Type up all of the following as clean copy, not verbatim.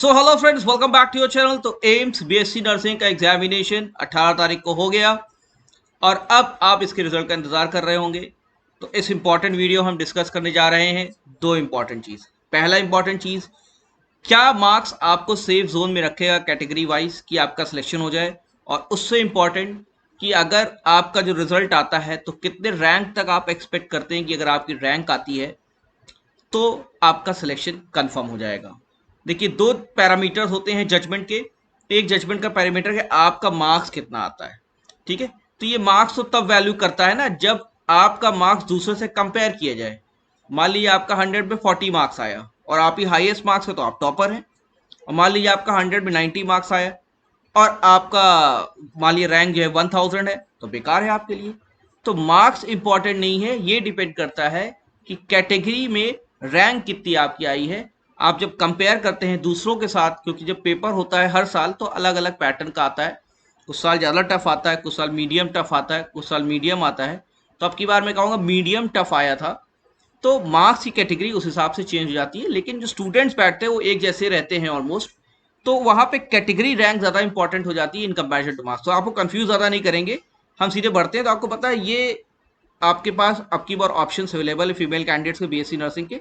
So hello friends, welcome back to your channel. तो AIIMS BSc nursing का examination 18 तारीख को हो गया और अब आप इसके रिजल्ट का इंतजार कर रहे होंगे। तो इस इंपॉर्टेंट वीडियो हम डिस्कस करने जा रहे हैं दो इंपॉर्टेंट चीज। पहला इंपॉर्टेंट चीज, क्या मार्क्स आपको सेफ जोन में रखेगा कैटेगरी वाइज कि आपका सिलेक्शन हो जाए, और उससे इंपॉर्टेंट कि अगर आपका जो रिजल्ट आता है तो कितने रैंक तक आप एक्सपेक्ट करते हैं कि अगर आपकी रैंक आती है तो आपका सिलेक्शन कंफर्म हो जाएगा। देखिए, दो पैरामीटर्स होते हैं जजमेंट के। एक जजमेंट का पैरामीटर है आपका मार्क्स कितना आता है। ठीक है, तो ये मार्क्स तो तब वैल्यू करता है ना जब आपका मार्क्स दूसरे से कंपेयर किया जाए। मान लीजिए आपका 100 में 40 मार्क्स आया और आप ही हाईएस्ट मार्क्स है तो आप टॉपर हैं। और मान लीजिए आपका 100 में 90 मार्क्स आया और आपका मान लीजिए रैंक जो है 1000 है तो बेकार है आपके लिए। तो मार्क्स इंपॉर्टेंट नहीं है, ये डिपेंड करता है कि कैटेगरी में रैंक कितनी आपकी आई है। आप जब कंपेयर करते हैं दूसरों के साथ, क्योंकि जब पेपर होता है हर साल तो अलग अलग पैटर्न का आता है। कुछ साल ज़्यादा टफ आता है, कुछ साल मीडियम टफ आता है, कुछ साल मीडियम आता है। तो अब की बार मैं कहूँगा मीडियम टफ आया था, तो मार्क्स की कैटेगरी उस हिसाब से चेंज हो जाती है। लेकिन जो स्टूडेंट्स बैठते हैं वो एक जैसे रहते हैं ऑलमोस्ट, तो वहां पे कैटेगरी रैंक ज़्यादा इंपॉर्टेंट हो जाती है इन कंपैरिजन टू मार्क्स। तो आपको कंफ्यूज ज़्यादा नहीं करेंगे, हम सीधे बढ़ते हैं। तो आपको पता है ये आपके पास अब की बार ऑप्शन अवेलेबल है फीमेल कैंडिडेट्स के बीएससी नर्सिंग के।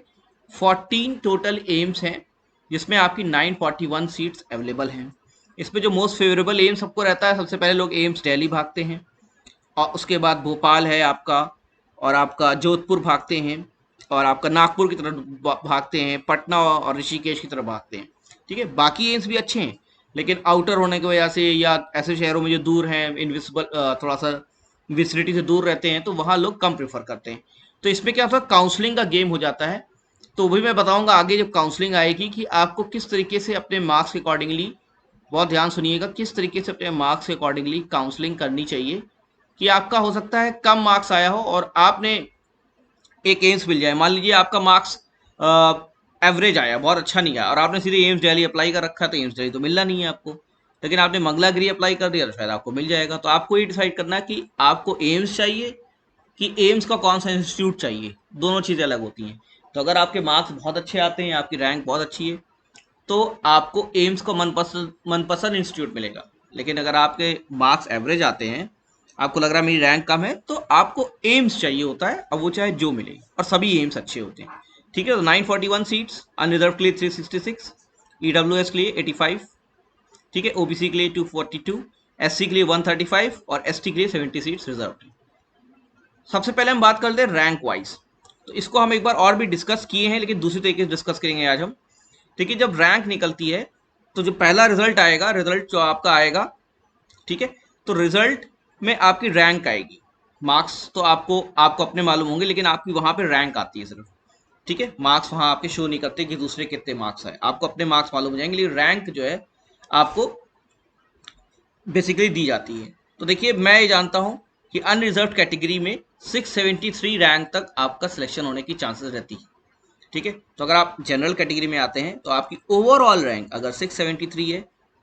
14 टोटल एम्स हैं जिसमें आपकी 941 सीट्स अवेलेबल हैं। इसमें जो मोस्ट फेवरेबल एम्स सबको रहता है, सबसे पहले लोग एम्स दिल्ली भागते हैं और उसके बाद भोपाल है आपका, और आपका जोधपुर भागते हैं, और आपका नागपुर की तरफ भागते हैं, पटना और ऋषिकेश की तरफ भागते हैं। ठीक है, बाकी एम्स भी अच्छे हैं लेकिन आउटर होने की वजह से या ऐसे शहरों में जो दूर हैं, इनविजिबल थोड़ा सा विसिनिटी से दूर रहते हैं, तो वहाँ लोग कम प्रेफर करते हैं। तो इसमें क्या होता है, काउंसलिंग का गेम हो जाता है। तो भी मैं बताऊंगा आगे जब काउंसलिंग आएगी कि आपको किस तरीके से अपने मार्क्स के अकॉर्डिंगली, बहुत ध्यान सुनिएगा, किस तरीके से अपने मार्क्स के अकॉर्डिंगली काउंसलिंग करनी चाहिए। कि आपका हो सकता है कम मार्क्स आया हो और आपने एक एम्स मिल जाए। मान लीजिए आपका मार्क्स एवरेज आया, बहुत अच्छा नहीं आया, और आपने सीधे एम्स दिल्ली अप्लाई कर रखा है, तो एम्स दिल्ली तो मिलना नहीं है आपको। लेकिन आपने मंगलागिरी अप्लाई कर दिया तो शायद आपको मिल जाएगा। तो आपको ये डिसाइड करना है कि आपको एम्स चाहिए कि एम्स का कौन सा इंस्टीट्यूट चाहिए। दोनों चीज़ें अलग होती हैं। तो अगर आपके मार्क्स बहुत अच्छे आते हैं, आपकी रैंक बहुत अच्छी है, तो आपको एम्स को मनपसंद इंस्टीट्यूट मिलेगा। लेकिन अगर आपके मार्क्स एवरेज आते हैं, आपको लग रहा है मेरी रैंक कम है, तो आपको एम्स चाहिए होता है, अब वो चाहे जो मिले, और सभी एम्स अच्छे होते हैं। ठीक है, तो 941 सीट्स, अनरिजर्व के लिए 366, ईडब्ल्यूएस के लिए 85, ठीक है, ओबीसी के लिए 242, एससी के लिए 135 और एसटी के लिए 70 सीट्स रिजर्व है। सबसे पहले हम बात करते हैं रैंक वाइज। तो इसको हम एक बार और भी डिस्कस किए हैं लेकिन दूसरी तरीके से डिस्कस करेंगे आज हम। देखिए, जब रैंक निकलती है तो जो पहला रिजल्ट आएगा, रिजल्ट जो आपका आएगा, ठीक है, तो रिजल्ट में आपकी रैंक आएगी। मार्क्स तो आपको आपको अपने मालूम होंगे, लेकिन आपकी वहां पे रैंक आती है सिर्फ। ठीक है, मार्क्स वहां आपके शो नहीं करते कि दूसरे कितने मार्क्स आए, आपको अपने मार्क्स मालूम हो जाएंगे, लेकिन रैंक जो है आपको बेसिकली दी जाती है। तो देखिए, मैं ये जानता हूं कि अनरिजर्व कैटेगरी में 673 रैंक तक आपका सिलेक्शन होने की चांसेस रहती है। ठीक है, तो अगर आप जनरल कैटेगरी में आते हैं तो आपकी ओवरऑल रैंक अगर 673 है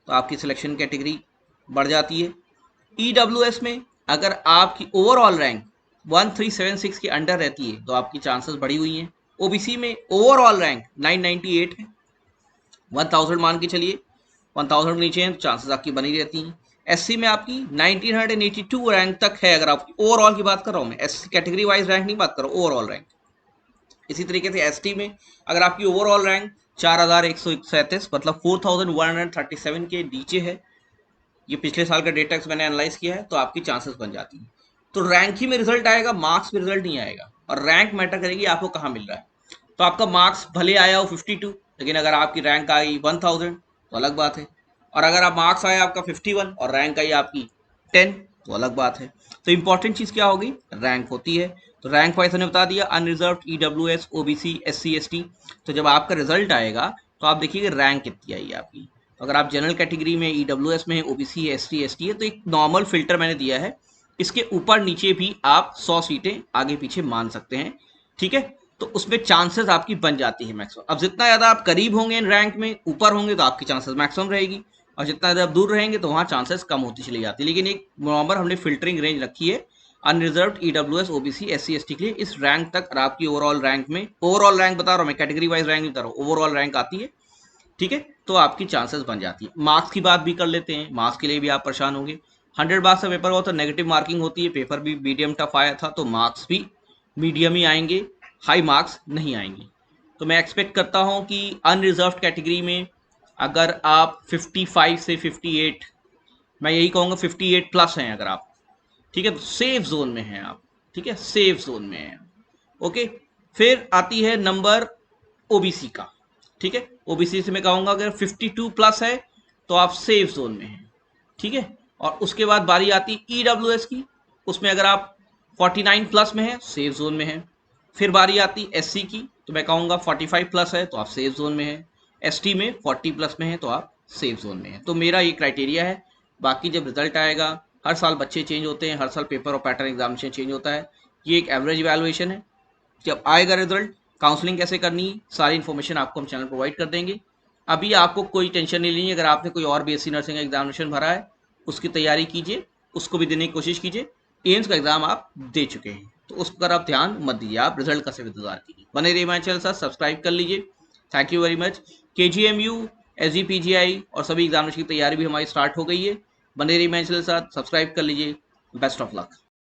तो आपकी सिलेक्शन कैटेगरी बढ़ जाती है। ईडब्ल्यूएस में अगर आपकी ओवरऑल रैंक 1376 के अंडर रहती है तो आपकी चांसेस बढ़ी हुई हैं। ओबीसी में ओवरऑल रैंक 998 है, 1000 मान के चलिए, 1000 के नीचे है तो चांसेस आपकी बनी रहती हैं। एससी में आपकी 1982 रैंक तक है, अगर आपकी ओवरऑल की बात कर रहा हूँ मैं, एस कैटेगरी वाइज रैंक नहीं बात कर रहा हूँ, ओवरऑल रैंक। इसी तरीके से एसटी में अगर आपकी ओवरऑल रैंक 4137 मतलब 4137 के नीचे है, ये पिछले साल का डेटा मैंने एनालाइज किया है, तो आपकी चांसेस बन जाती है। तो रैंक ही में रिजल्ट आएगा, मार्क्स में रिजल्ट नहीं आएगा, और रैंक मैटर करेगी आपको कहाँ मिल रहा है। तो आपका मार्क्स भले आया हो 52, लेकिन अगर आपकी रैंक आई 1000 तो अलग बात है। और अगर आप मार्क्स आया आपका 51 और रैंक आई आपकी 10 तो अलग बात है। तो इंपॉर्टेंट चीज क्या होगी, रैंक होती है। तो रैंक वाइज हमने बता दिया, unreserved, EWS, OBC, SC, ST. तो जब आपका रिजल्ट आएगा तो आप देखिए रैंक कितनी आई आपकी। तो अगर आप जनरल कैटेगरी में, ईडब्ल्यूएस में है, ओबीसी है, एसटी, एसटी है, तो एक नॉर्मल फिल्टर मैंने दिया है, इसके ऊपर नीचे भी आप 100 सीटें आगे पीछे मान सकते हैं। ठीक है, तो उसमें चांसेस आपकी बन जाती है मैक्सिमम। अब जितना ज़्यादा आप करीब होंगे इन रैंक में, ऊपर होंगे, तो आपकी चांसेस मैक्सिमम रहेगी, और जितना ज़्यादा आप दूर रहेंगे तो वहाँ चांसेस कम होती चली जाती है। लेकिन एक नॉर्मल हमने फिल्टरिंग रेंज रखी है unreserved, EWS, OBC, SC, ST के लिए, इस रैंक तक। और आपकी ओवरऑल रैंक में, ओवरऑल रैंक बता रहा हूँ मैं, कैटेगरी वाइज रैंक नहीं बता रहा हूँ, ओवरऑल रैंक आती है ठीक है, तो आपकी चांसेस बन जाती है। मार्क्स की बात भी कर लेते हैं, मार्क्स के लिए भी आप परेशान होंगे। 100 मार्क्स का पेपर हुआ तो नेगेटिव मार्किंग होती है, पेपर भी मीडियम टफ आया था तो मार्क्स भी मीडियम ही आएंगे, हाई मार्क्स नहीं आएंगे। तो मैं एक्सपेक्ट करता हूं कि अनरिजर्व कैटेगरी में अगर आप 55 से 58, मैं यही कहूँगा 58 प्लस हैं अगर आप, ठीक है, तो सेफ जोन में हैं आप, ठीक है, सेफ जोन में हैं। ओके, फिर आती है नंबर ओबीसी का, ठीक है, ओबीसी से मैं कहूँगा अगर 52 प्लस है तो आप सेफ जोन में हैं, ठीक है। और उसके बाद बारी आती ईडब्ल्यूएस की, उसमें अगर आप 49 प्लस में है सेफ जोन में है। फिर बारी आती एससी की, तो मैं कहूँगा 45 प्लस है तो आप सेफ जोन में है। एसटी में 40 प्लस में है तो आप सेफ जोन में है। तो मेरा ये क्राइटेरिया है। बाकी जब रिजल्ट आएगा, हर साल बच्चे चेंज होते हैं, हर साल पेपर और पैटर्न एग्जामिनेशन चेंज होता है, ये एक एवरेज वैल्यूएशन है। जब आएगा रिजल्ट, काउंसलिंग कैसे करनी है, सारी इन्फॉर्मेशन आपको हम चैनल प्रोवाइड कर देंगे। अभी आपको कोई टेंशन नहीं लेनी। अगर आपने कोई और बीएससी नर्सिंग का एग्जामिनेशन भरा है, उसकी तैयारी कीजिए, उसको भी देने की कोशिश कीजिए। एम्स का एग्जाम आप दे चुके हैं तो उस पर आप ध्यान मत दीजिए, आप रिजल्ट का सिर्फ इंतजार कीजिए। बने रहिए हमारे चैनल साथ, सब्सक्राइब कर लीजिए। Thank you very much. KGMU, SGPGI और सभी एग्जामिनेशन की तैयारी भी हमारी स्टार्ट हो गई है। बने रहिए हमारे चैनल साथ, सब्सक्राइब कर लीजिए। Best of luck.